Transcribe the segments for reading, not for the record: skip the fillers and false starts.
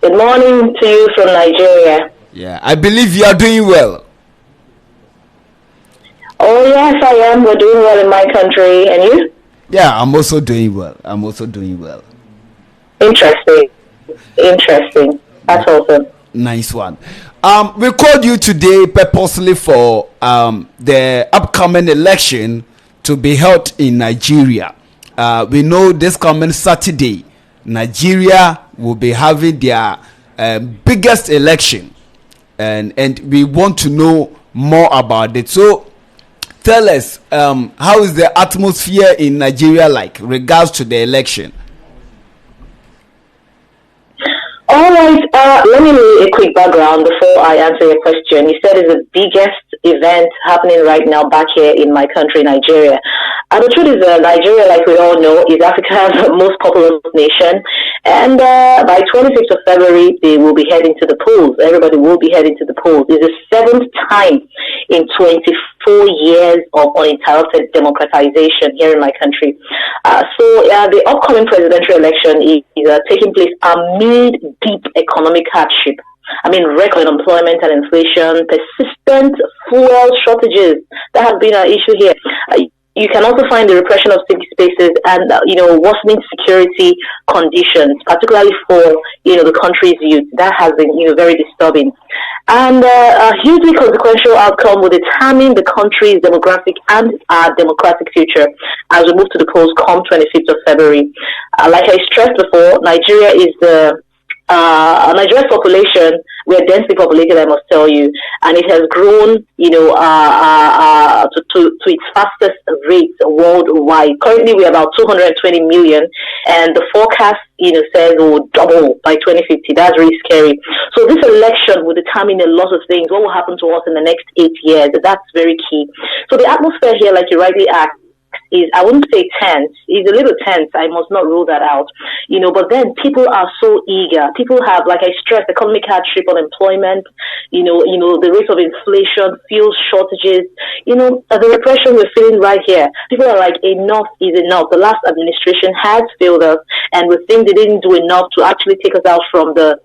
Good morning to you from Nigeria. Yeah, I believe you are doing well. Oh, yes, I am. We're doing well in my country. And you? Yeah, I'm also doing well. Interesting. Interesting. That's awesome. Nice one. We called you today purposely for the upcoming election to be held in Nigeria. We know this coming Saturday, Nigeria will be having their biggest election, and we want to know more about it. So, tell us, how is the atmosphere in Nigeria like regards to the election? All right. Let me lay a quick background before I answer your question. You said it's the biggest event happening right now back here in my country, Nigeria. And the truth is that Nigeria, like we all know, is Africa's most populous nation. And by 26th of February, they will be heading to the polls. Everybody will be heading to the polls. It's the seventh time in 24 years of uninterrupted democratization here in my country. So the upcoming presidential election is taking place amid deep economic hardship. I mean, record unemployment and inflation, persistent fuel shortages. That has been an issue here. You can also find the repression of civic spaces and, worsening security conditions, particularly for, the country's youth. That has been, very disturbing. And a hugely consequential outcome will determine the country's demographic and democratic future as we move to the polls come 25th of February. Like I stressed before, Nigeria is Nigeria's population, we are densely populated, I must tell you, and it has grown, to its fastest rate worldwide. Currently, we are about 220 million, and the forecast, says it will double by 2050. That's really scary. So this election will determine a lot of things. What will happen to us in the next 8 years? That's very key. So the atmosphere here, like you rightly asked, is, I wouldn't say tense. It's a little tense. I must not rule that out. But then people are so eager. People have, like I stressed, economic hardship, unemployment, the rate of inflation, fuel shortages, the repression we're feeling right here. People are like, enough is enough. The last administration has failed us, and we think they didn't do enough to actually take us out from the,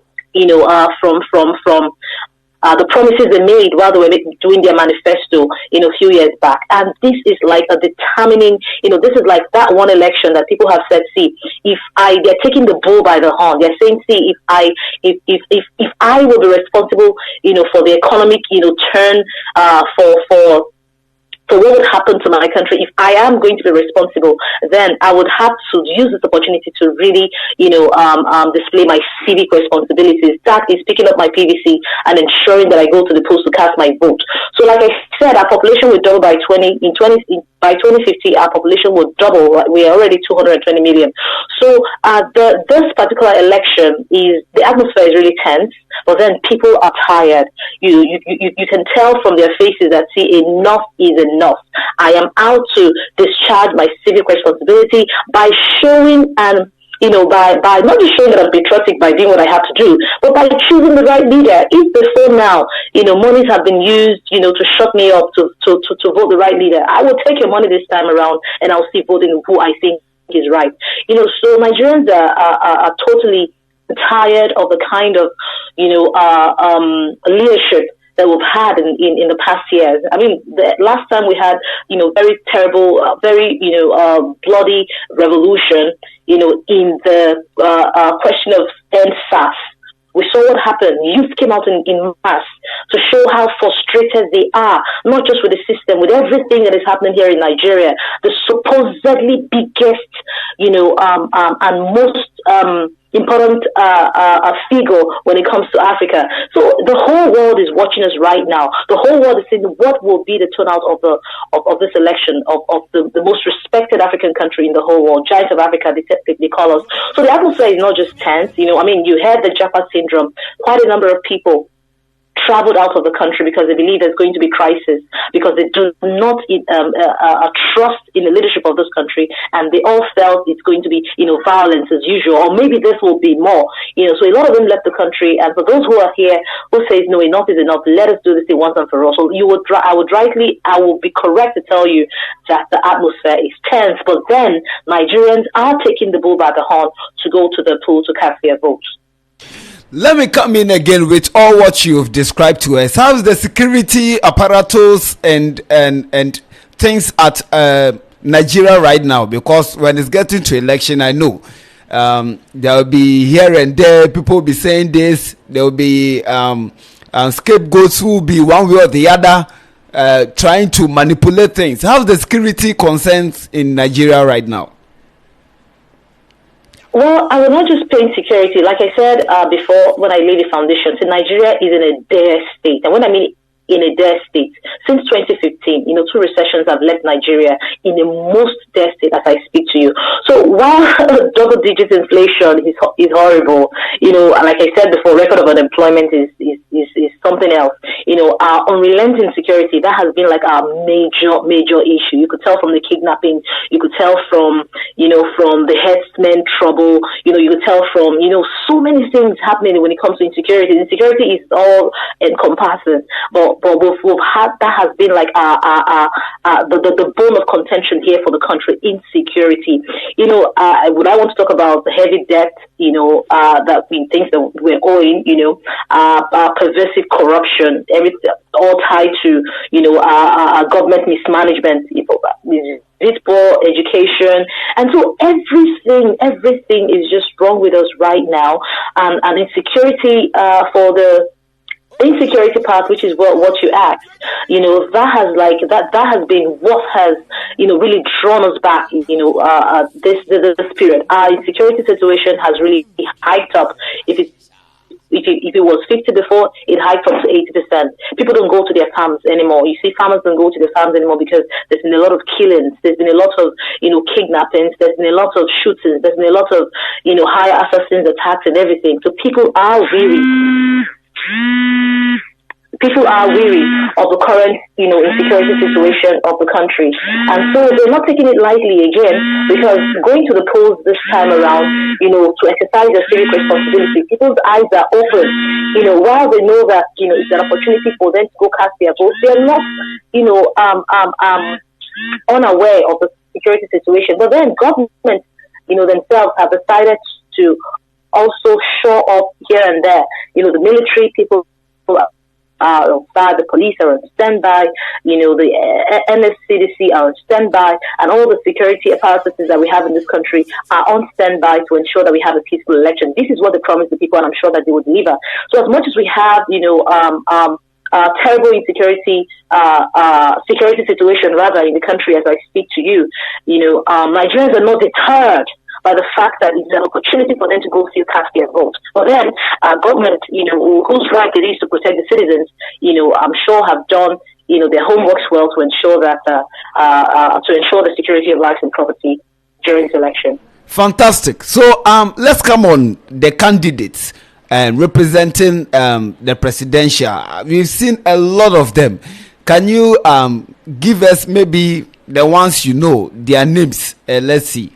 the promises they made while they were doing their manifesto, a few years back. And this is like a determining, this is like that one election that people have said, see, they're taking the bull by the horn. They're saying, see, if I will be responsible, for the economic, turn, for what would happen to my country, if I am going to be responsible, then I would have to use this opportunity to really, display my civic responsibilities. That is picking up my PVC and ensuring that I go to the polls to cast my vote. So, like I said, our population will double by 2050. Our population will double. We are already 220 million. So, this particular election the atmosphere is really tense, but then people are tired. You can tell from their faces that, see, enough is enough. I am out to discharge my civic responsibility by showing and by not just showing that I'm patriotic by doing what I have to do, but by choosing the right leader. If before now, monies have been used, to shut me up to vote the right leader, I will take your money this time around and I'll see voting who I think is right. So Nigerians are totally tired of the kind of, leadership that we've had in the past years. I mean, the last time we had, very terrible, very, bloody revolution, in the question of NSAS. We saw what happened. Youth came out in mass to show how frustrated they are, not just with the system, with everything that is happening here in Nigeria. The supposedly biggest, and most important figure when it comes to Africa. So the whole world is watching us right now. The whole world is saying, what will be the turnout of this election of the most respected African country in the whole world, Giant of Africa, they call us. So the atmosphere is not just tense. You had the Japa syndrome. Quite a number of people traveled out of the country because they believe there's going to be crisis, because they do not trust in the leadership of this country, and they all felt it's going to be, violence as usual, or maybe this will be more. So a lot of them left the country, and for those who are here who says, no, enough is enough, let us do this thing once and for all. So I will be correct to tell you that the atmosphere is tense, but then Nigerians are taking the bull by the horn to go to the poll to cast their votes. Let me come in again with all what you've described to us. How's the security apparatus and things at Nigeria right now? Because when it's getting to election, I know there will be here and there people will be saying this. There will be scapegoats who will be one way or the other trying to manipulate things. How's the security concerns in Nigeria right now? Well, I will not just paint security. Like I said before, when I laid the foundation, so Nigeria is in a dire state. And when I mean in a dire state, since 2015, two recessions have left Nigeria in the most dire state as I speak to you. So while double-digit inflation is horrible, like I said before, record of unemployment is something else. Our unrelenting security, that has been like our major issue. You could tell from the kidnapping, you could tell from the herdsmen trouble, you could tell from, so many things happening when it comes to insecurity. Insecurity is all encompassing, but we've had, that has been like the bone of contention here for the country, insecurity. Would I want to talk about the heavy debt, that we think that we're owing, pervasive corruption, everything all tied to, our government mismanagement, poor education, and so everything is just wrong with us right now, and insecurity for the insecurity part, which is what you asked, that has been what has really drawn us back. This period, our insecurity situation has really hiked up. If it was 50 before, it hiked up to 80%. People don't go to their farms anymore. You see, farmers don't go to their farms anymore because there's been a lot of killings. There's been a lot of, kidnappings. There's been a lot of shootings. There's been a lot of, higher assassins attacks and everything. So people are weary. People are weary of the current, insecurity situation of the country. And so they're not taking it lightly again, because going to the polls this time around, to exercise their civic responsibility, people's eyes are open. While they know that, it's an opportunity for them to go cast their votes, they're not, unaware of the security situation. But then government, themselves have decided to also show up here and there. The military people are on standby, the police are on standby, the NSCDC are on standby, and all the security apparatuses that we have in this country are on standby to ensure that we have a peaceful election. This is what they promised the people, and I'm sure that they will deliver. So as much as we have, terrible insecurity, security situation rather in the country as I speak to you, Nigerians are not deterred by the fact that it's an opportunity for them to go still cast their vote. But then, government, whose right it is to protect the citizens, I'm sure have done, their homeworks well to ensure that, to ensure the security of life and property during the election. Fantastic. So, let's come on the candidates representing the presidential. We've seen a lot of them. Can you give us maybe the ones their names? Let's see.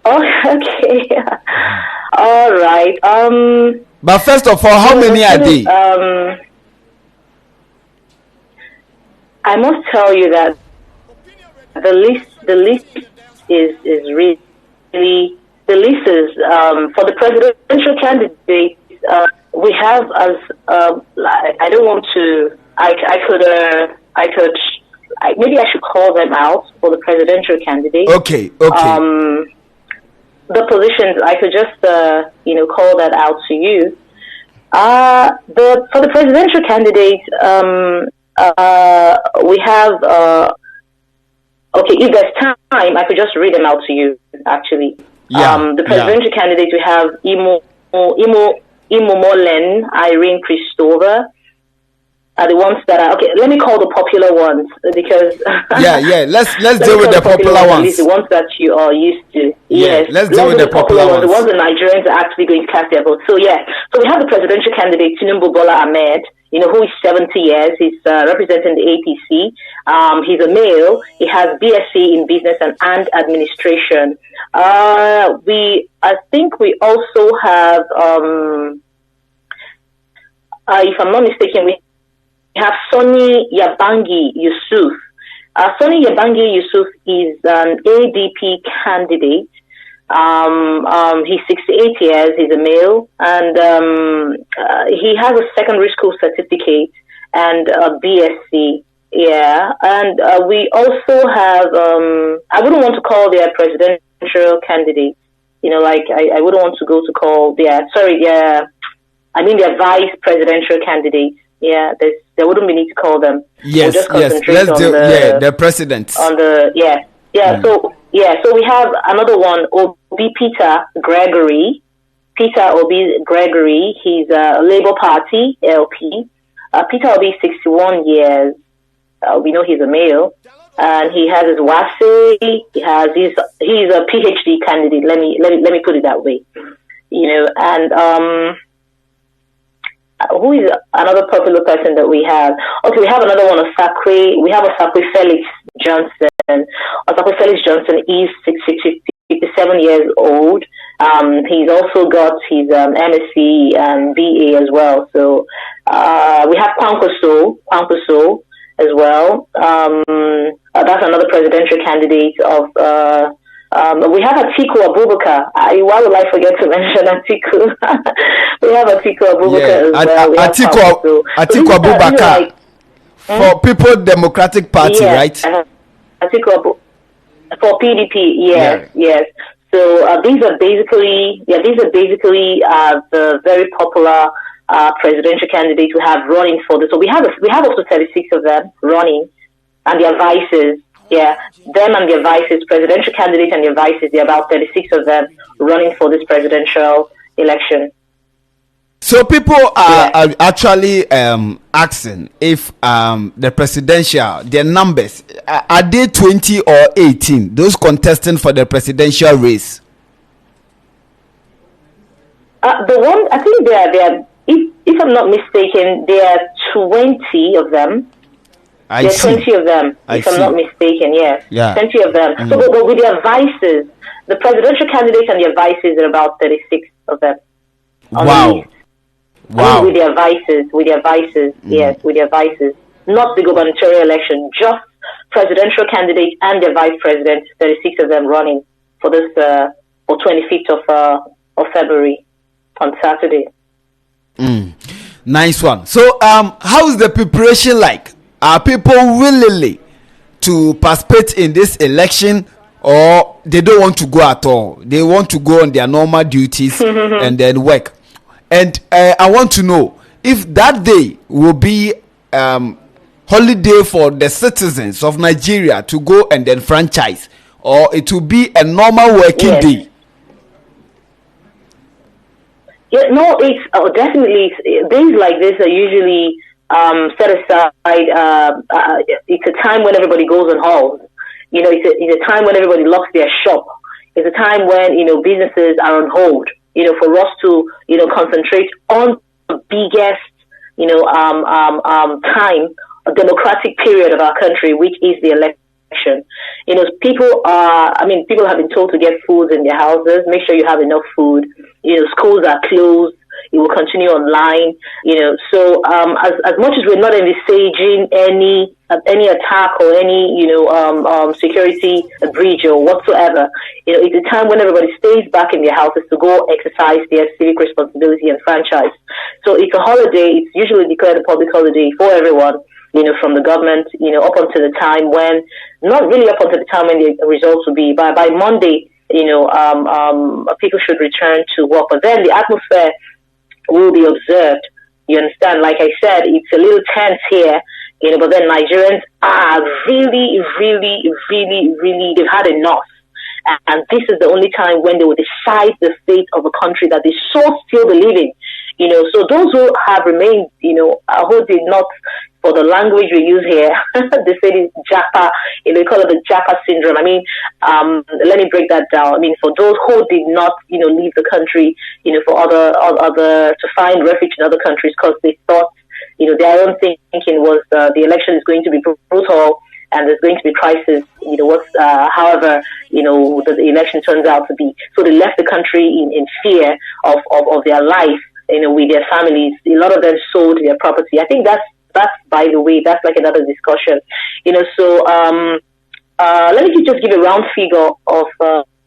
Oh, okay. All right. But first of all, how many are they? I must tell you that the list is really, the list is for the presidential candidates. We have as I don't want to. Maybe I should call them out for the presidential candidates. Okay. The positions, I could just, call that out to you. For the presidential candidate, we have, if there's time, I could just read them out to you, actually. Yeah, the presidential candidate, we have Imo Molen, Irene Christova, are the ones that are okay. Let me call the popular ones because let's deal with the popular ones. The ones that you are used to. Yes, let's deal with the popular ones. The ones that Nigerians are actually going to cast their vote. So we have the presidential candidate Tinubu Bola Ahmed. Who is 70 years. He's representing the APC. He's a male. He has BSc in business and administration. I think we also have, if I'm not mistaken, we have Sonny Yabangi Yusuf. Sonny Yabangi Yusuf is an ADP candidate. He's 68 years. He's a male, and he has a secondary school certificate and a BSc. Yeah, and we also have. I wouldn't want to call their presidential candidate. Like I wouldn't want to go to call their. Sorry, yeah. I mean their vice presidential candidate. Yeah, there wouldn't be need to call them. Yes, we'll yes. Let's do the president. On the So we have another one, Obi Peter Gregory. Peter Obi Gregory. He's a Labour Party LP. Peter Obi, 61 years. We know he's a male, and he has his WASE. He's a PhD candidate. Let me put it that way. And who is another popular person that we have? Okay, we have another one, Osakwe. We have Osakwe Felix Johnson. Osakwe Felix Johnson is 57 years old. He's also got his MSc and BA as well. So we have Kwankwaso as well. That's another presidential candidate of. We have Atiku Abubakar. Why would I forget to mention Atiku? We have Atiku Abubakar as well. Atiku Abubakar for People Democratic Party, right? Atiku for PDP, yes. So these are basically the very popular presidential candidates we have running for this. So we have up to 36 of them running, and their vices. Yeah, them and their vices, presidential candidates and their vices, there are about 36 of them running for this presidential election. So people are actually asking if the presidential, their numbers, are they 20 or 18, those contesting for the presidential race? The one, I think they are if I'm not mistaken, there are 20 of them. There are 20 of them, if I'm not mistaken, yes. Yeah. 20 of them. So, but with their vices, the presidential candidates and their vices are about 36 of them. Wow. I mean, with their vices, yes, with their vices. Not the gubernatorial election, just presidential candidates and their vice president, 36 of them running for this, for 25th of February on Saturday. Nice one. So, how is the preparation like? Are people willingly to participate in this election, or they don't want to go at all? They want to go on their normal duties and then work. And I want to know if that day will be holiday for the citizens of Nigeria to go and then franchise, or it will be a normal working day. Yeah, no, it's definitely days like this are usually set aside. It's a time when everybody goes on hold. It's a time when everybody locks their shop. It's a time when businesses are on hold. For us to concentrate on the biggest time, a democratic period of our country, which is the election. People have been told to get food in their houses. Make sure you have enough food. Schools are closed. It will continue online. So as much as we're not envisaging any attack or any security breach or whatsoever, it's a time when everybody stays back in their houses to go exercise their civic responsibility and franchise. So it's a holiday. It's usually declared a public holiday for everyone. From the government, up until the time when, not really up until the time when the results will be, by Monday, people should return to work. But then the atmosphere will be observed. You understand? Like I said, it's a little tense here, but then Nigerians are really, really, really, really, they've had enough. And this is the only time when they will decide the fate of a country that they so still believe in. So those who have remained, who did not, for the language we use here, they say it's Japa, they call it the Japa syndrome. I mean, let me break that down. I mean, for those who did not, leave the country, for other to find refuge in other countries because they thought, their own thinking was the election is going to be brutal and there's going to be crisis, however, the election turns out to be. So they left the country in fear of their life, with their families. A lot of them sold their property. I think that's by the way, that's like another discussion. So let me just give a round figure of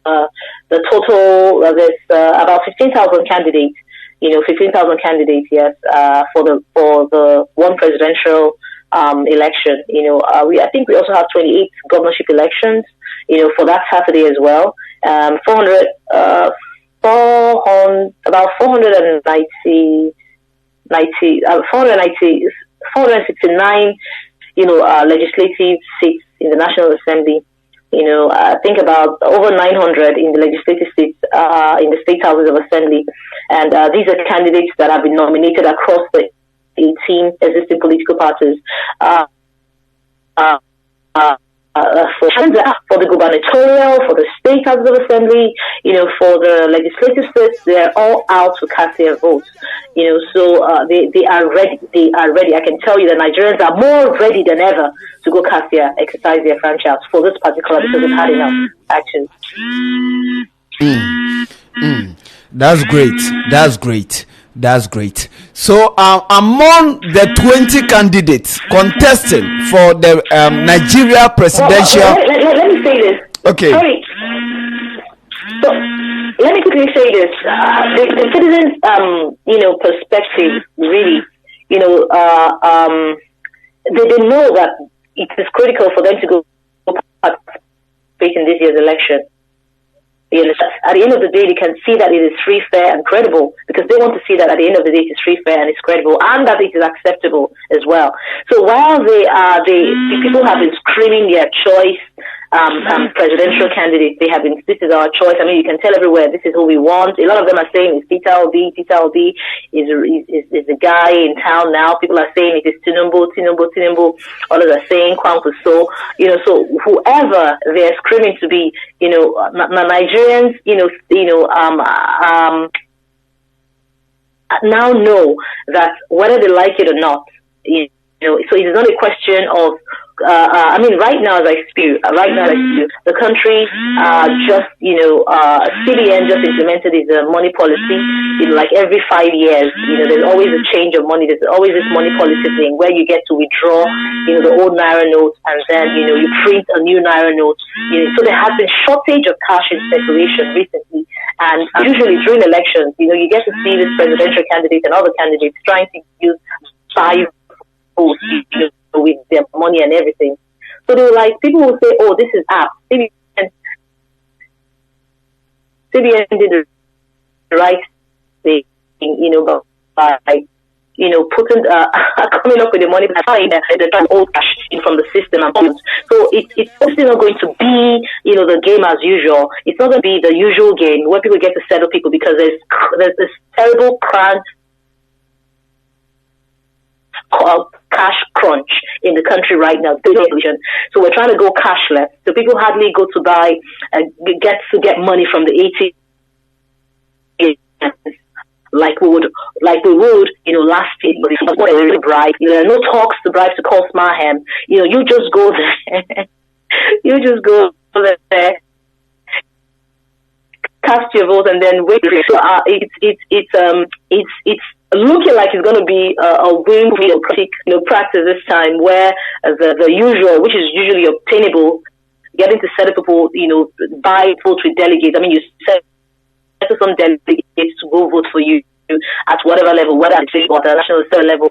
the total, there's about 15,000 candidates. 15,000 candidates, yes, for the one presidential election. I think we also have 28 governorship elections. For that Saturday as well. 469, legislative seats in the National Assembly. I think about over 900 in the legislative seats in the state houses of assembly. And these are candidates that have been nominated across the 18 existing political parties. For the gubernatorial, for the state houses of assembly, for the legislative seats, they're all out to cast their votes. So they are ready. They are ready. I can tell you that Nigerians are more ready than ever to go exercise their franchise for this particular, because they've had enough action. That's great. That's great. So, among the 20 candidates contesting for the Nigeria presidential... Let me say this. Okay. Sorry. So, let me quickly say this. The citizens, perspective, really, they know that it is critical for them to go participate in this year's election. At the end of the day, they can see that it is free, fair, and credible, because they want to see that at the end of the day, it is free, fair, and it's credible, and that it is acceptable as well. So while the people have been screaming their choice, presidential candidates, they have been, this is our choice. I mean, you can tell everywhere, this is who we want. A lot of them are saying it's Peter Obi. Peter Obi is the guy in town now. People are saying it is Tinubu. Others are saying Kwankwaso. So whoever they're screaming to be, Nigerians, now know that whether they like it or not, so it's not a question of, right now as I speak, the country CBN just implemented its money policy. Like every 5 years, there's always a change of money. There's always this money policy thing where you get to withdraw, the old Naira note, and then, you print a new Naira note. So there has been shortage of cash in circulation recently. And usually during elections, you get to see this presidential candidate and other candidates trying to use 5 votes, with their money and everything. So they were like, people will say, oh, this is app. CBN did the right thing, by, putting, coming up with the money, they're trying to old cash in from the system. And so it's obviously not going to be, the game as usual. It's not going to be the usual game where people get to settle people, because there's this terrible cash crunch in the country right now. So we're trying to go cashless. So people hardly go to buy, get money from the ATM like we would, last year. Bribe. There are no talks to bribe to call Smarham. You just go there. You just go there, cast your vote, and then wait. So it's looking like it's going to be a win-win practice this time, where the usual, which is usually obtainable, getting to set up people, buy votes with delegates. I mean, you set some delegates to go vote for you at whatever level, whether it's at the national level,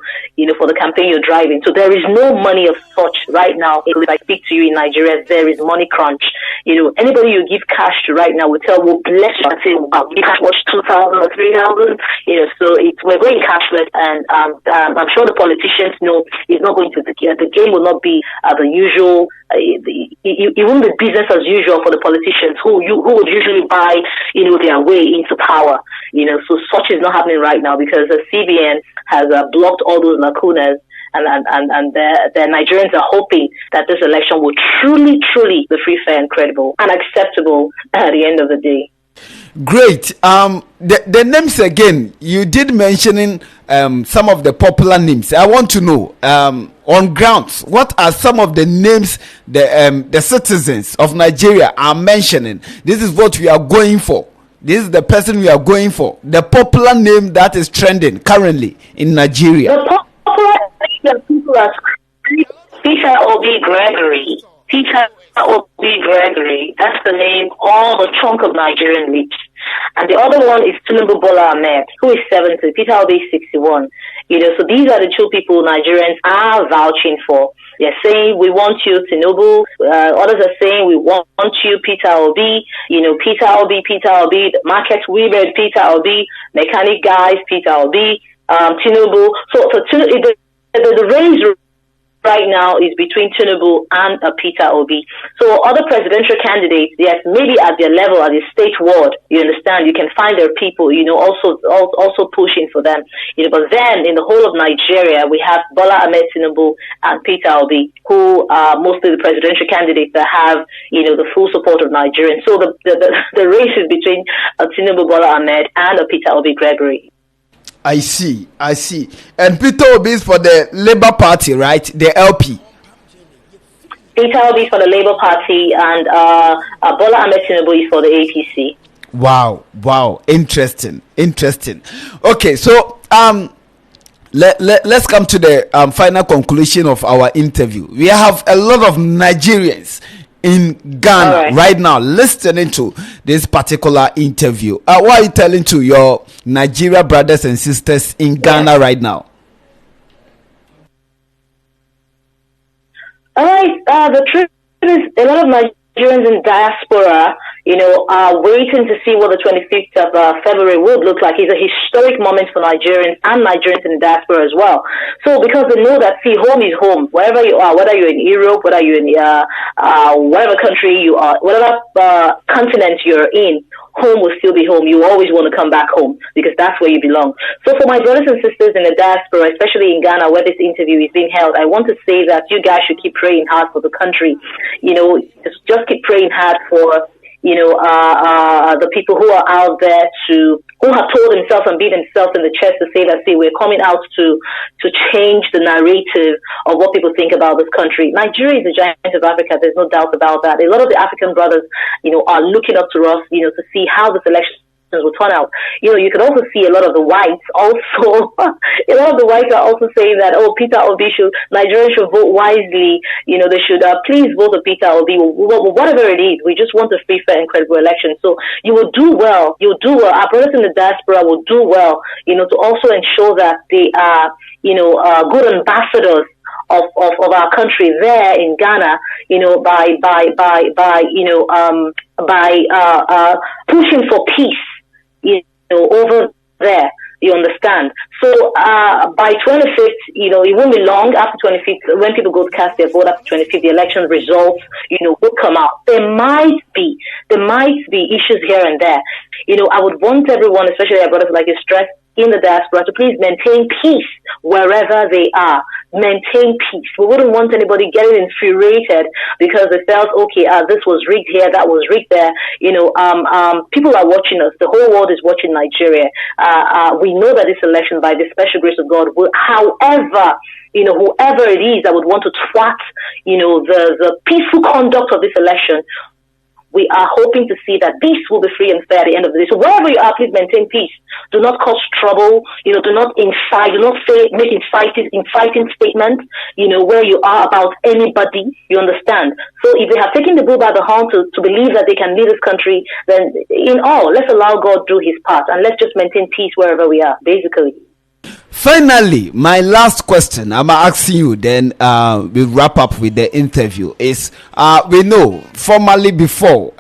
for the campaign you're driving. So there is no money of such right now. If I speak to you in Nigeria, there is money crunch. Anybody you give cash to right now will bless you and say, wow, you cash watch 2,000 or 3,000. So we're going cashless, and I'm sure the politicians know it's not going to, the game will not be the usual. It won't be business as usual for the politicians who would usually buy, their way into power. So such is not happening right now, because the CBN has blocked all those lacunas, and the Nigerians are hoping that this election will truly be free, fair, and credible, and acceptable at the end of the day. Great. The names again, you did mentioning some of the popular names. I want to know, on grounds, what are some of the names the citizens of Nigeria are mentioning? This is what we are going for. This is the person we are going for. The popular name that is trending currently in Nigeria. The popular name that people are Peter Obi Gregory. Peter Obi Gregory, that's the name all the chunk of Nigerian leads. And the other one is Tinubu Bola Ahmed, who is 70, Peter Obi is 61. So these are the two people Nigerians are vouching for. They're saying, we want you, Tinubu. Others are saying, we want you, Peter Obi. Peter Obi, the market women, Peter Obi, mechanic guys, Peter Obi, Tinubu. So the race right now is between Tinubu and Peter Obi. So other presidential candidates, yes, maybe at their level, at their state ward, you understand, you can find their people, also pushing for them. But then in the whole of Nigeria, we have Bola Ahmed Tinubu and Peter Obi, who are mostly the presidential candidates that have, the full support of Nigerians. So the race is between Tinubu Bola Ahmed and Peter Obi Gregory. I see. And Peter Obi is for the Labour Party, right? The LP. Peter Obi is for the Labour Party, and Bola Ahmed Tinubu is for the APC. Wow. Interesting. Okay, so let's come to the final conclusion of our interview. We have a lot of Nigerians in Ghana right now listening to this particular interview. What are you telling to your Nigeria brothers and sisters in Ghana right now? All right. The truth is, a lot of Nigerians in diaspora, are waiting to see what the 25th of February would look like. It's a historic moment for Nigerians and Nigerians in the diaspora as well. So because they know that, home is home. Wherever you are, whether you're in Europe, whether you're in whatever country you are, whatever continent you're in, home will still be home. You always want to come back home because that's where you belong. So for my brothers and sisters in the diaspora, especially in Ghana where this interview is being held, I want to say that you guys should keep praying hard for the country. Just keep praying hard for the people who are out there who have told themselves and beat themselves in the chest to say that, we're coming out to change the narrative of what people think about this country. Nigeria is the giant of Africa. There's no doubt about that. A lot of the African brothers, are looking up to us, to see how this election will turn out. You can also see a lot of the whites also, a lot of the whites are also saying that, Peter Obi Nigerians should vote wisely. They should please vote for Peter Obi. Whatever it is, we just want a free, fair, and credible election. So you will do well. You'll do well. Our brothers in the diaspora will do well, to also ensure that they are, good ambassadors of our country there in Ghana, by pushing for peace, over there. You understand? So by 25th, it won't be long after 25th, when people go to cast their vote after 25th, the election results, will come out. There might be issues here and there. I would want everyone, especially our brothers like you, stress in the diaspora to please maintain peace wherever they are. Maintain peace. We wouldn't want anybody getting infuriated because they felt, this was rigged here, that was rigged there. People are watching us. The whole world is watching Nigeria. We know that this election, by the special grace of God, will, however, whoever it is that would want to thwart, the peaceful conduct of this election, we are hoping to see that peace will be free and fair at the end of the day. So wherever you are, please maintain peace. Do not cause trouble. Do not incite. Do not make inciting statements, where you are about anybody. You understand? So if they have taken the bull by the horn to believe that they can lead this country, then let's allow God do his part and let's just maintain peace wherever we are, basically. Finally, my last question I'm asking you, then we'll wrap up with the interview, is we know formally before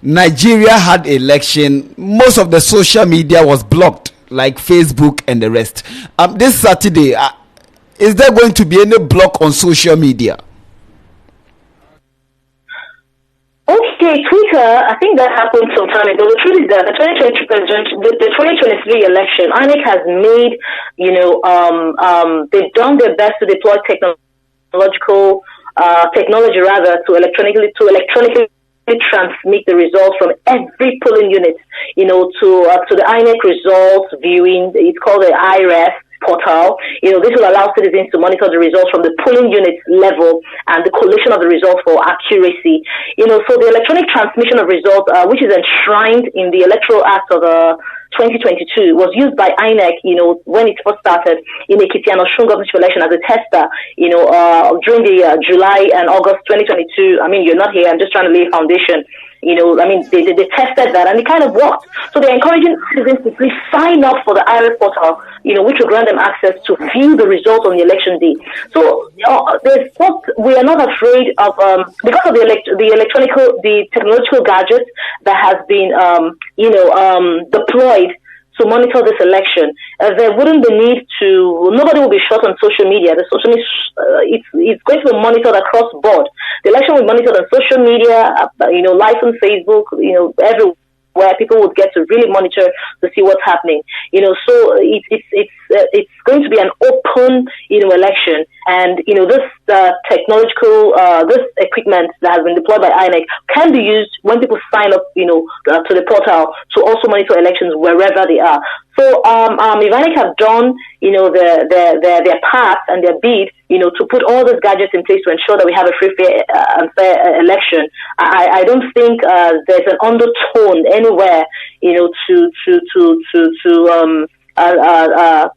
Nigeria had election, most of the social media was blocked, like Facebook and the rest. This Saturday, is there going to be any block on social media? Okay, Twitter, I think that happened some time ago. The truth is that the 2023 election, INEC has made, they've done their best to deploy technology to electronically transmit the results from every polling unit, to the INEC results viewing. It's called the IREF. portal. This will allow citizens to monitor the results from the polling unit level and the collation of the results for accuracy. So the electronic transmission of results, which is enshrined in the Electoral Act of 2022, was used by INEC, when it first started in Ekiti and Osun governorship election as a tester, during the July and August 2022. I mean, you're not here. I'm just trying to lay a foundation. They tested that and it kind of worked. So they're encouraging citizens to please sign up for the IRS portal, which will grant them access to view the results on the election day. So we are not afraid of, because of the technological gadgets that has been, deployed to monitor this election. There wouldn't be need to, nobody will be shot on social media. The social media, it's going to be monitored across board. The election will be monitored on social media, live on Facebook, everywhere. People would get to really monitor to see what's happening. So it's going to be an open, election. And, this technological, this equipment that has been deployed by INEC can be used when people sign up, to the portal to also monitor elections wherever they are. So, if INEC have done, their part and their bid, to put all those gadgets in place to ensure that we have a free, fair, and fair election, I don't think there's an undertone anywhere,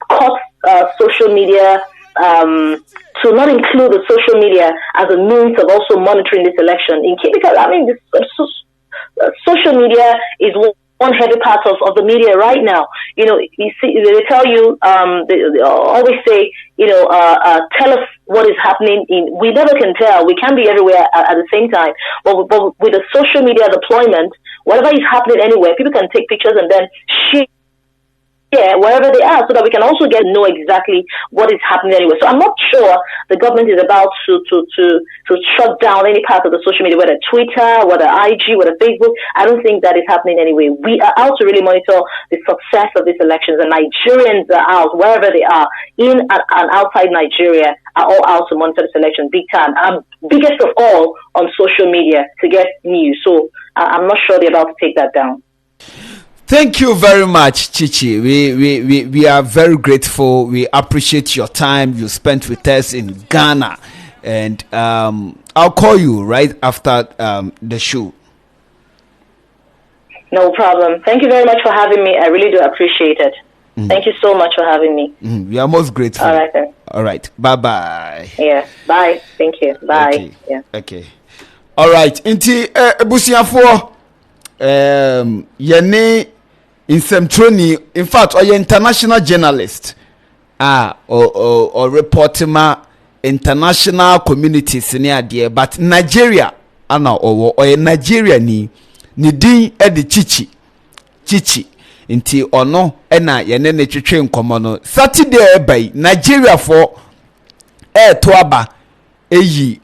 cut social media, to not include the social media as a means of also monitoring this election. Because social media is one heavy part of the media right now. You see, they tell you, they always say, tell us what is happening we never can tell. We can be everywhere at the same time. But with the social media deployment, whatever is happening anywhere, people can take pictures and then share wherever they are, so that we can also know exactly what is happening anyway. So I'm not sure the government is about to shut down any part of the social media, whether Twitter, whether IG, whether Facebook. I don't think that is happening anyway. We are out to really monitor the success of these elections, and Nigerians are out, wherever they are, in and outside Nigeria, are all out to monitor this election big time. Biggest of all on social media to get news. So I'm not sure they're about to take that down. Thank you very much, Chichi. We are very grateful. We appreciate your time you spent with us in Ghana. And I'll call you right after the show. No problem. Thank you very much for having me. I really do appreciate it. Thank you so much for having me. We are most grateful. All right, then. All right. Bye-bye. Yeah. Bye. Thank you. Bye. Okay. Yeah. Okay. All right. Inti Busiafo yene Nsɛmtwerɛni, in fact, or international journalist, or reporting international communities near there, but Nigeria, or Nigeria ni din edi Chichi, inti ono ena yene ne twetwe nkomo Saturday by Nigeria for to aba eyi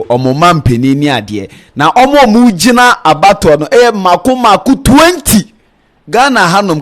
omoma mpeni ni ade na omo mu gina abato no mako 20 Ghana hanom